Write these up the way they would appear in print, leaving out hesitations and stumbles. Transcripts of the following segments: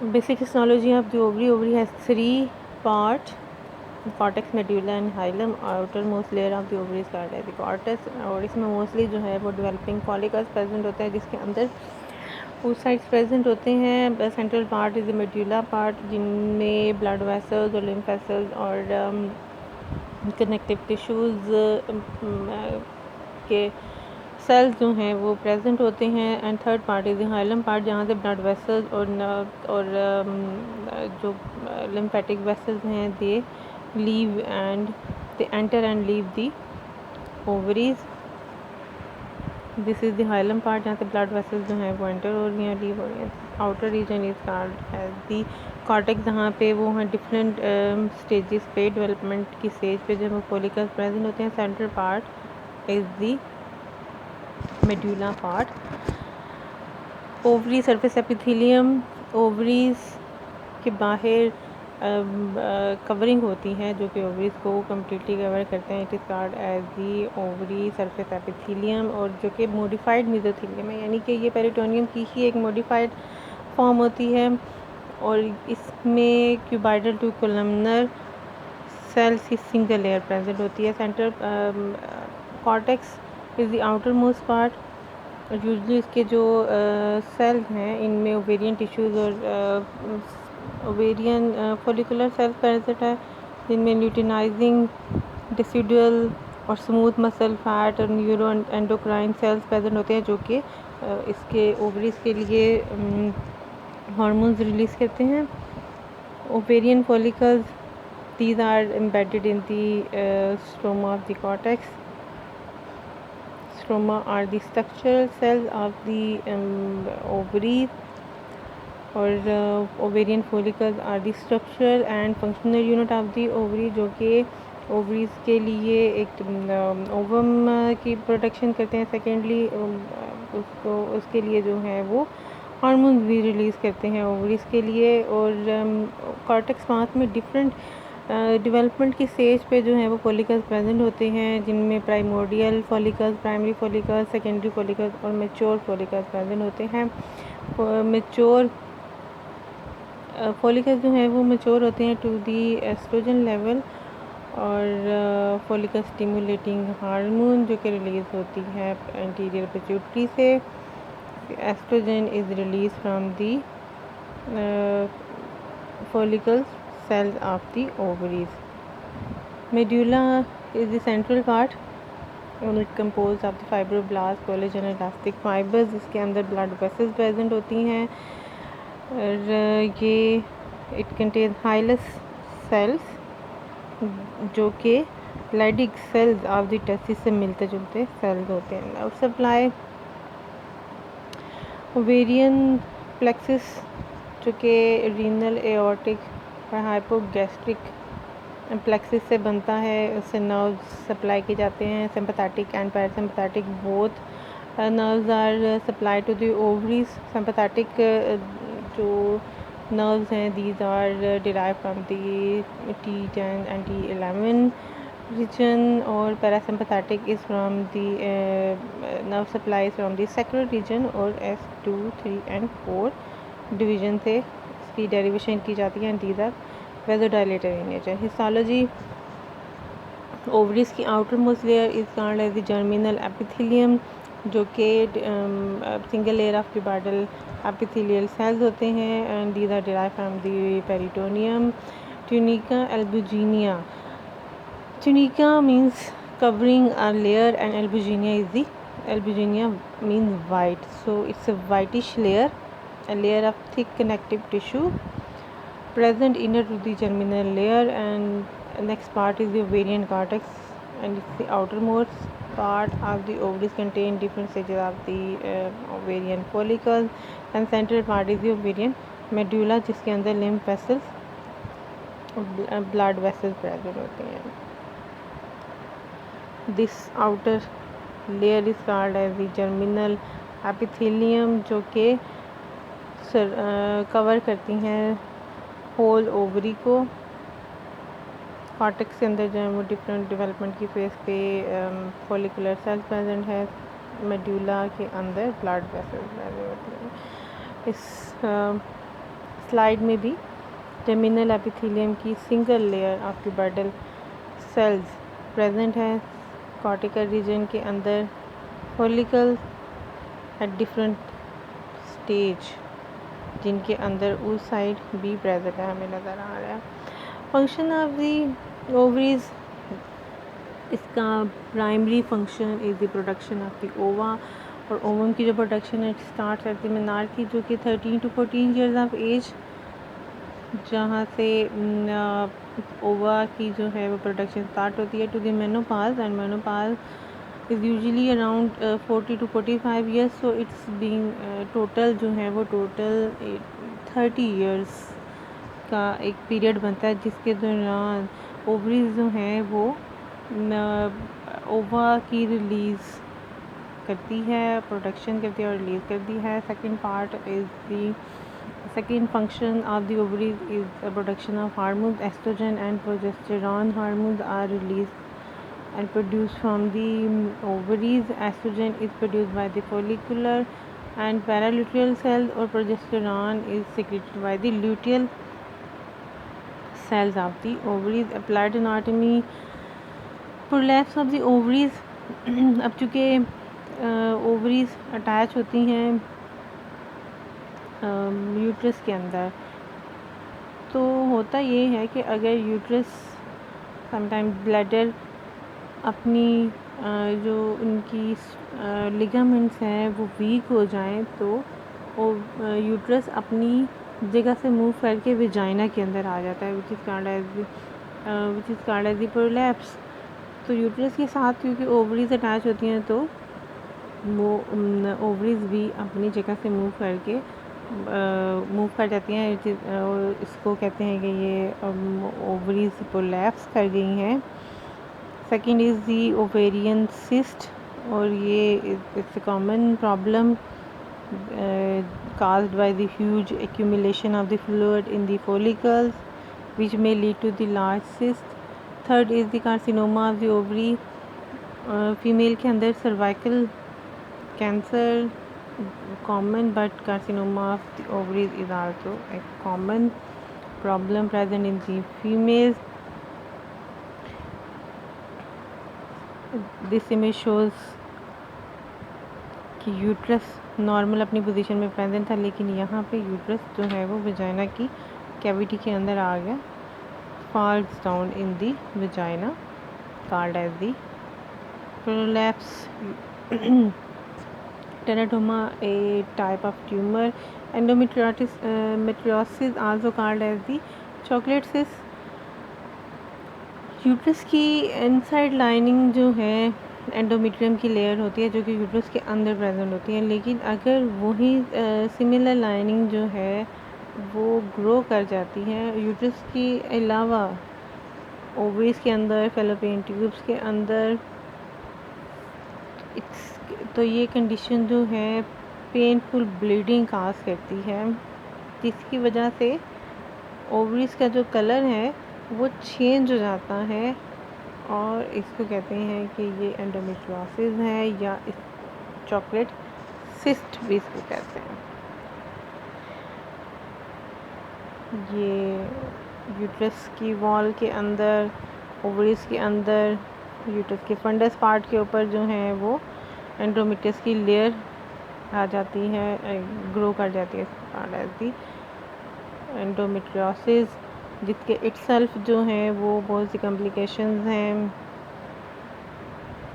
Basic histology of the ovary. Ovary has three parts: cortex, medulla and hilum. Outermost layer of the ovary is called as the cortex, और इसमें mostly जो है वो developing follicles present होता है, जिसके अंदर oocytes प्रेजेंट होते हैं. Central part is the medulla part, जिनमें ब्लड वेसल्स और लिम्फ वेसल्स और कनेक्टिव टिश्यूज़ के सेल्स जो हैं वो प्रेजेंट होते हैं. And third part is the hilum part, जहाँ से ब्लड वेसल्स और जो लिम्फेटिक वेसल्स हैं they leave and they enter and leave the ovaries. This is the hilum part, जहाँ से ब्लड वेसल्स जो हैं वो एंटर हो रही हैं, लीव हो रही हैं. Outer region is called as the cortex, जहाँ पे वो हैं डिफरेंट स्टेजेस पे, डेवलपमेंट की स्टेज पे जो वो फॉलिकल्स प्रेजेंट होते हैं. Central part is the medulla part. Ovary surface epithelium, ovaries के बाहर कवरिंग होती है जो कि ओवरीज को कम्प्लीटली कवर करते हैं. It is called as the ovary surface epithelium, और जो कि मॉडिफाइड मेसोथेलियम है, यानी कि ये पेरिटोनियम की ही एक मॉडिफाइड फॉर्म होती है. और इसमें क्यूबाइडल टू कोलमनर सेल्स की सिंगल लेयर प्रेजेंट होती है. Centre cortex is the outer most part. Usually इसके जो सेल्स हैं इनमें ओवेरियन टिश्यूज़ और ओवेरियन फॉलिकुलर सेल्स प्रेजेंट है, जिनमें ल्यूटिनाइजिंग डिसिडुअल और स्मूथ मसल फैट और न्यूरो एंडोक्राइन सेल्स प्रेजेंट होते हैं, जो कि इसके ओवरीज के लिए हार्मोन्स रिलीज़ करते हैं. Ovarian follicles, these are embedded in the stroma of the cortex. Stroma are the structural cells of the ovaries, और ovarian follicles are the structural and functional unit of the ovary, जो कि ovaries के लिए एक ovum की protection करते हैं. Secondly उसके लिए जो है वो हार्मोन्स भी रिलीज़ करते हैं ओवरीज के लिए. और कॉर्टेक्स पार्ट में डिफरेंट डेवलपमेंट की स्टेज पे जो है वो फॉलिकल्स प्रेजेंट होते हैं, जिनमें primordial follicles, primary follicles, secondary follicles और मैच्योर फॉलिकल्स प्रेजेंट होते हैं. मैच्योर फॉलिकल्स जो हैं वो मैच्योर होते हैं टू दी एस्ट्रोजन लेवल, और फॉलिकल स्टिमुलेटिंग हार्मोन जो कि रिलीज़ होती है एंटीरियर पिट्यूटरी से. Oestrogen is release from the follicle cells of the ovaries. Medulla is the central part and it composed of the fibroblast, collagen and elastic fibers. इसके अंदर blood vessels present होती हैं, और ये it contains hilous cells जो कि Leydig cells of the testis से मिलते जुलते cells होते हैं. Now supply ovarian plexus जो कि रीनल, एओर्टिक और हाइपोगैस्ट्रिक प्लेक्सिस से बनता है, उससे नर्व्स सप्लाई किए जाते हैं. Sympathetic and parasympathetic both nerves are supply to the ovaries. Sympathetic जो नर्व्स हैं these are derive from the T10 and T11 region, और parasympathetic is from the nerve supply from the sacral region और S2, 3 and 4 division से इसकी derivation की जाती है. And these are vasodilator in nature. Histology. Ovaries की outer most layer is called as the germinal epithelium, जो कि single layer of cuboidal epithelial cells होते हैं. And these are derive from the peritoneum. Tunica albuginea. Tunica means covering a layer and albuginia means white, so it's a whitish layer, a layer of thick connective tissue present inner to the germinal layer. And next part is the ovarian cortex, and it's the outermost part of the ovaries, contain different stages of the ovarian follicles. And central part is the ovarian medulla, जिसके अंदर lymph vessels, blood vessels present होते हैं. This outer layer is called as the germinal epithelium, जो कि cover करती हैं whole ovary को. Cortex के अंदर जो है वो डिफरेंट डेवलपमेंट की फेज पे फॉलिकुलर सेल्स प्रेजेंट है. मेड्यूला के अंदर ब्लड वेसल्स प्रेजेंट होती हैं. इस स्लाइड में भी टर्मिनल एपिथेलियम की single layer of cuboidal cells present है कॉर्टिकल रीजन के अंदर, फॉलिकल एट डिफरेंट स्टेज जिनके अंदर उस साइड भी प्रेजेंट है, हमें नज़र आ रहा है। फंक्शन ऑफ द ओवरीज, इसका primary function is the production of the ओवा, और ओवम की जो प्रोडक्शन है स्टार्ट करती है मिनार की, जो कि 13 to 14 ईयर्स ऑफ एज, जहाँ से ओवा की जो है वो प्रोडक्शन स्टार्ट होती है to the menopause, and menopause is usually around 40 to 45 years, so it's being total जो है वो टोटल 30 ईयर्स का एक पीरियड बनता है, जिसके दौरान ओवरीज जो हैं वो ओवा की रिलीज़ करती है, प्रोडक्शन करती है और रिलीज़ करती है। Second part is the second function of the ovaries is the production of hormones. Estrogen and progesterone hormones are released and produced from the ovaries. Estrogen is produced by the follicular and paraluteal cells, or progesterone is secreted by the luteal cells of the ovaries. Applied anatomy, prolapse of the ovaries अब चूँकि ovaries attach होती हैं uterus के अंदर, तो होता ये है कि अगर यूट्रस समटाइम ब्लैडर अपनी जो उनकी लिगामेंट्स हैं वो वीक हो जाएं, तो यूट्रस अपनी जगह से मूव करके विजाइना के अंदर आ जाता है, which is called as the prolapse. तो यूट्रस के साथ क्योंकि ओवरीज अटैच होती हैं, तो वो ओवरीज भी अपनी जगह से मूव कर जाती हैं, और इसको कहते हैं कि ये ओवरीज प्रोलैप्स कर गई हैं। Second is the ovarian cyst, और ये it's a common problem caused by the huge accumulation of the fluid in the follicles, which may lead to the large cyst. Third is the carcinoma of the ovary. Female के अंदर cervical cancer common, but carcinoma of the ovaries is also a common problem present in the females. This image shows कि uterus normal अपनी position में present था, लेकिन यहाँ पे uterus जो है वो वजाइना की कैविटी के अंदर आ गया, falls down in the vagina, called as the prolapse. Teratoma a type of tumor. Endometriosis also called as the chocolate cyst. Uterus की इनसाइड लाइनिंग जो है एंडोमेट्रियम की लेयर होती है, जो कि यूट्रस के अंदर प्रेजेंट होती है, लेकिन अगर वही सिमिलर लाइनिंग जो है वो ग्रो कर जाती है यूट्रस के अलावा ओवरीज के अंदर, फैलोपियन ट्यूब्स के अंदर, तो ये कंडीशन जो है पेनफुल ब्लीडिंग काज करती है, जिसकी वजह से ओवरीज का जो कलर है वो चेंज हो जाता है, और इसको कहते हैं कि ये एंडोमेट्रियोसिस है, या इस चॉकलेट सिस्ट भी इसको कहते हैं। ये यूट्रस की वॉल के अंदर, ओवरीज के अंदर, यूट्रस के फंडस पार्ट के ऊपर जो है वो एंडोमेट्रियस की लेयर आ जाती है, ग्रो कर जाती है एंडोमेट्रियोसिस, जिसके इटसेल्फ जो है वो बहुत सी कॉम्प्लिकेशंस हैं,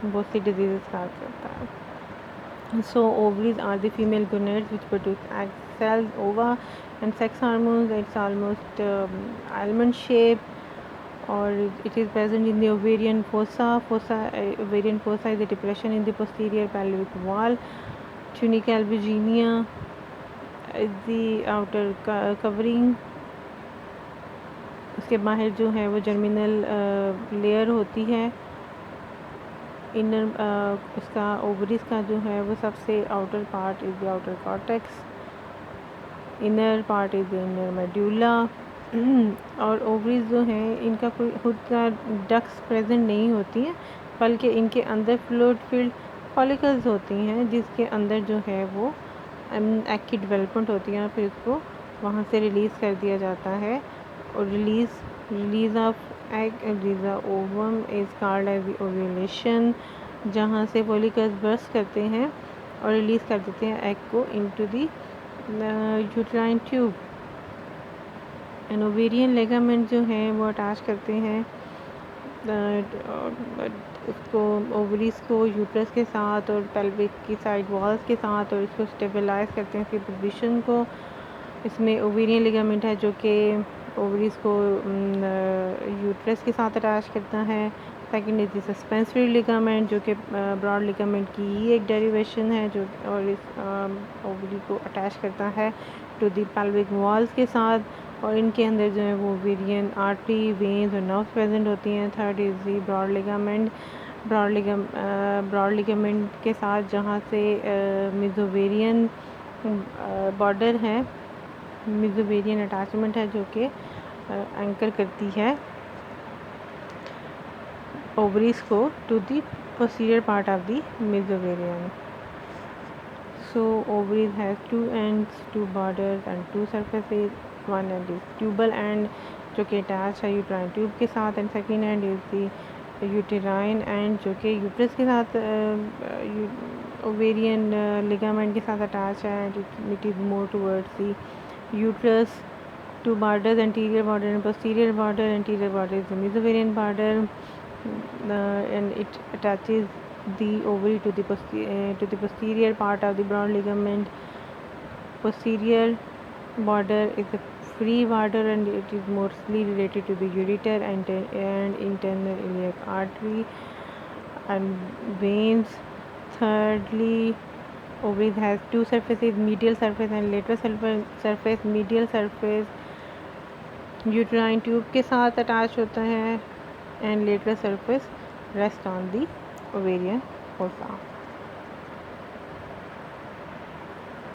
बहुत सी डिजीज़ काज करता है। So ovaries are the female gonads which produce egg cells, ova and sex hormones. It's almost almond shape, or it is present in the ovarian fossa. Ovarian fossa is a depression in the posterior pelvic wall. Tunica albuginea is the outer covering. उसके बाहर जो है वो germinal layer होती है। Inner उसका ovaries का जो है वो सबसे outer part is the outer cortex, inner part is the inner medulla. और ओवरीज जो हैं इनका कोई खुद का डक्स प्रेजेंट नहीं होती हैं, बल्कि इनके अंदर फ्लूइड फील्ड फॉलिकल्स होती हैं, जिसके अंदर जो है वो एग की डेवलपमेंट होती है, और फिर इसको वहाँ से रिलीज़ कर दिया जाता है। और release of egg release of ovum is called as the ovulation, जहाँ से फॉलिकल्स बर्स्ट करते हैं और रिलीज़ कर देते हैं एग को into the uterine tube. And ovarian ligament जो हैं वो अटैच करते हैं उसको ओवरीज को यूट्रस के साथ और पेल्विक की साइड वॉल्स के साथ, और इसको स्टेबलाइज करते हैं इसकी पोजीशन को। इसमें ओवेरियन लिगामेंट है जो कि ओवरीज को यूट्रस के साथ अटैच करता है। Second is the suspensory ligament जो कि ब्रॉड लिगामेंट की ही एक डेरिवेशन है जो और इस ओवरी को अटैच करता है टू द पेल्विक वॉल्स के साथ। और इनके अंदर जो है वो ओवेरियन आर्टरी, वेन्स और नर्व्स प्रेजेंट होती हैं। Third is the broad ligament, broad ligament के साथ जहाँ से मिज़ोवेरियन बॉर्डर है, मिज़ोवेरियन अटैचमेंट है जो कि एंकर करती है ओवरीज को to the posterior part of the mesovarium. So ovaries has two ends, two borders and two surfaces. One end is tubal end जो कि अटैच है यूट्राइन ट्यूब के साथ, and second and is the uterine and जो कि uterus के साथ ovarian ligament के साथ अटैच है। It is more towards the uterus. Two borders, anterior border and posterior border. Anterior border is the mesovarian border, and it attaches the ovary to the posterior part of the broad ligament. Posterior border is a free border and it is mostly related to the ureter and internal iliac artery and veins. Thirdly, ovaries has two surfaces, medial surface and lateral surface. Medial surface uterine tube के साथ attach होता है and lateral surface rest on the ovarian fossa.